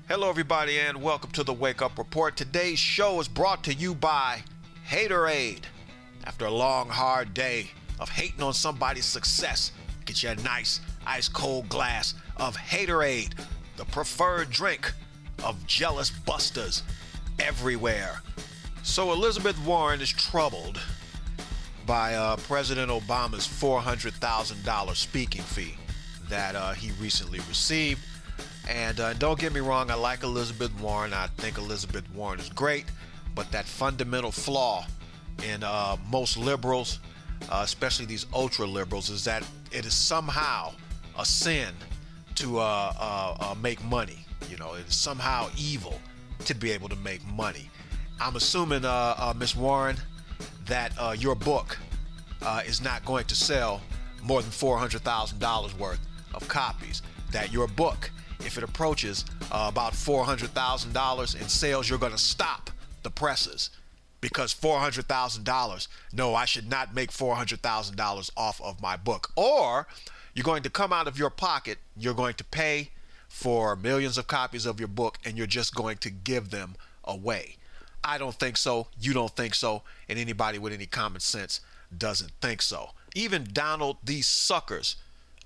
Hello, everybody, and welcome to the Wake Up Report. Today's show is brought to you by Haterade. After a long, hard day of hating on somebody's success, get you a nice, ice-cold glass of Haterade, the preferred drink of jealous busters everywhere. So Elizabeth Warren is troubled by President Obama's $400,000 speaking fee that he recently received. And don't get me wrong, I like Elizabeth Warren. I think Elizabeth Warren is great. But that fundamental flaw in most liberals, especially these ultra liberals, is that it is somehow a sin to make money. You know, it is somehow evil to be able to make money. I'm assuming, Ms. Warren, that your book is not going to sell more than $400,000 worth of copies. That your book, if it approaches about $400,000 in sales, you're going to stop the presses because $400,000, no, I should not make $400,000 off of my book. Or you're going to come out of your pocket, you're going to pay for millions of copies of your book, and you're just going to give them away. I don't think so. You don't think so. And anybody with any common sense doesn't think so. Even Donald, these suckers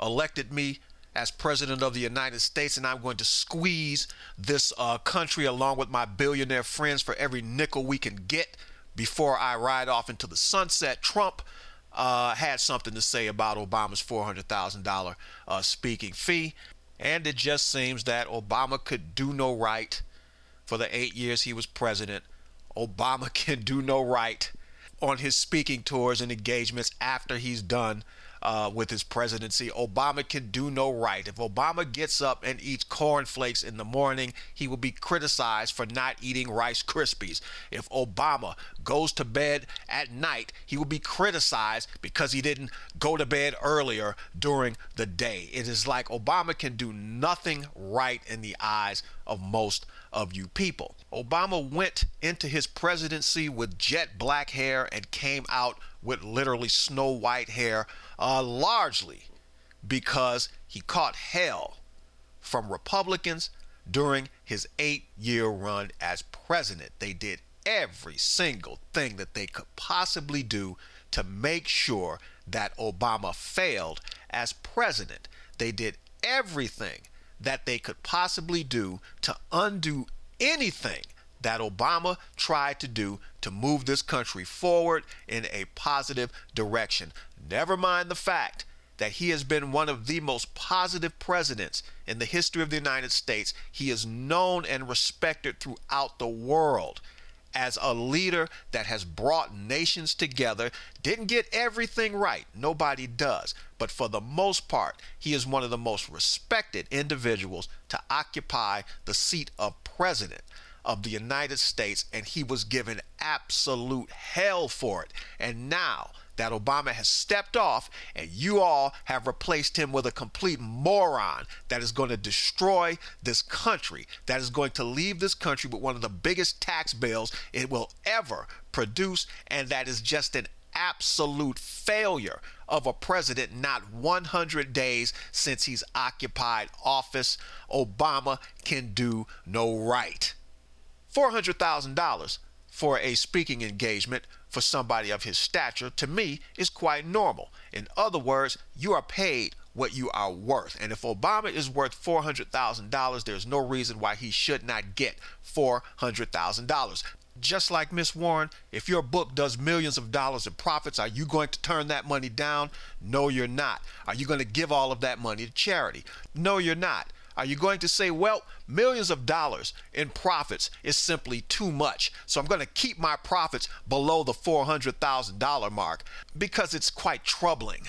elected me as president of the United States, and I'm going to squeeze this country along with my billionaire friends for every nickel we can get before I ride off into the sunset. Trump had something to say about Obama's $400,000 speaking fee, and it just seems that Obama could do no right for the 8 years he was president. Obama can do no right on his speaking tours and engagements after he's done with his presidency. Obama can do no right. If Obama gets up and eats cornflakes in the morning, he will be criticized for not eating Rice Krispies. If Obama goes to bed at night, he will be criticized because he didn't go to bed earlier during the day. It is like Obama can do nothing right in the eyes of most of you people. Obama went into his presidency with jet black hair and came out with literally snow white hair, largely because he caught hell from Republicans during his 8-year run as president. They did every single thing that they could possibly do to make sure that Obama failed as president. They did everything that they could possibly do to undo anything that Obama tried to do to move this country forward in a positive direction. Never mind the fact that he has been one of the most positive presidents in the history of the United States. He is known and respected throughout the world as a leader that has brought nations together. Didn't get everything right. Nobody does. But for the most part, he is one of the most respected individuals to occupy the seat of president of the United States, and he was given absolute hell for it. And now that Obama has stepped off and you all have replaced him with a complete moron that is going to destroy this country, that is going to leave this country with one of the biggest tax bills it will ever produce, and that is just an absolute failure of a president. Not 100 days since he's occupied office, Obama can do no right. $400,000 for a speaking engagement for somebody of his stature, to me, is quite normal. In other words, you are paid what you are worth. And if Obama is worth $400,000, there's no reason why he should not get $400,000. Just like Miss Warren, if your book does millions of dollars in profits, are you going to turn that money down? No, you're not. Are you going to give all of that money to charity? No, you're not. Are you going to say, well, millions of dollars in profits is simply too much, so I'm going to keep my profits below the $400,000 mark? Because it's quite troubling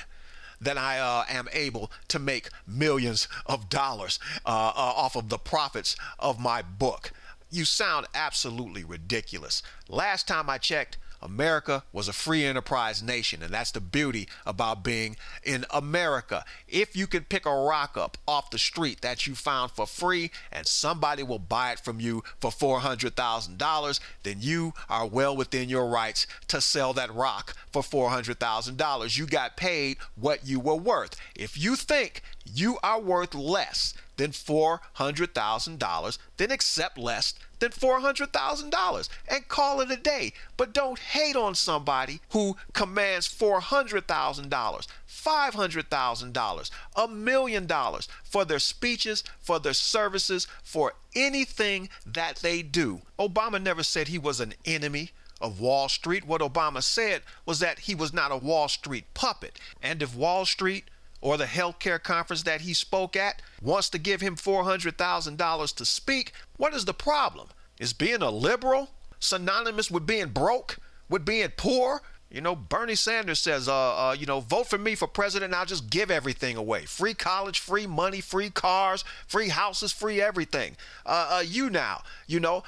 that I am able to make millions of dollars off of the profits of my book. You sound absolutely ridiculous. Last time I checked, America was a free enterprise nation, and that's the beauty about being in America. If you can pick a rock up off the street that you found for free and somebody will buy it from you for $400,000, then you are well within your rights to sell that rock for $400,000. You got paid what you were worth. If you think you are worth less than $400,000, then accept less than $400,000 and call it a day. But don't hate on somebody who commands $400,000, $500,000, $1 million for their speeches, for their services, for anything that they do. Obama never said he was an enemy of Wall Street. What Obama said was that he was not a Wall Street puppet. And if Wall Street or the healthcare conference that he spoke at wants to give him $400,000 to speak, what is the problem? Is being a liberal synonymous with being broke, with being poor? You know, Bernie Sanders says, vote for me for president and I'll just give everything away. Free college, free money, free cars, free houses, free everything. You now,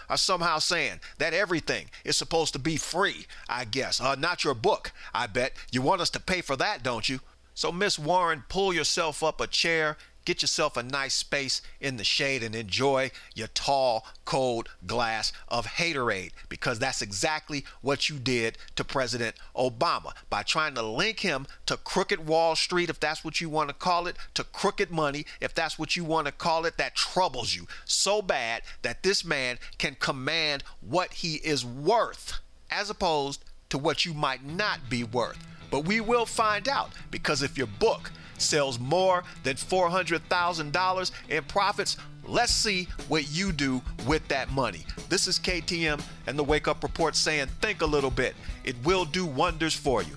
are somehow saying that everything is supposed to be free, I guess. Not your book, I bet. You want us to pay for that, don't you? So, Miss Warren, pull yourself up a chair, get yourself a nice space in the shade and enjoy your tall, cold glass of haterade, because that's exactly what you did to President Obama by trying to link him to crooked Wall Street, if that's what you want to call it, to crooked money, if that's what you want to call it. That troubles you so bad that this man can command what he is worth as opposed to what you might not be worth. But we will find out, because if your book sells more than $400,000 in profits, let's see what you do with that money. This is KTM and the Wake Up Report saying, think a little bit. It will do wonders for you.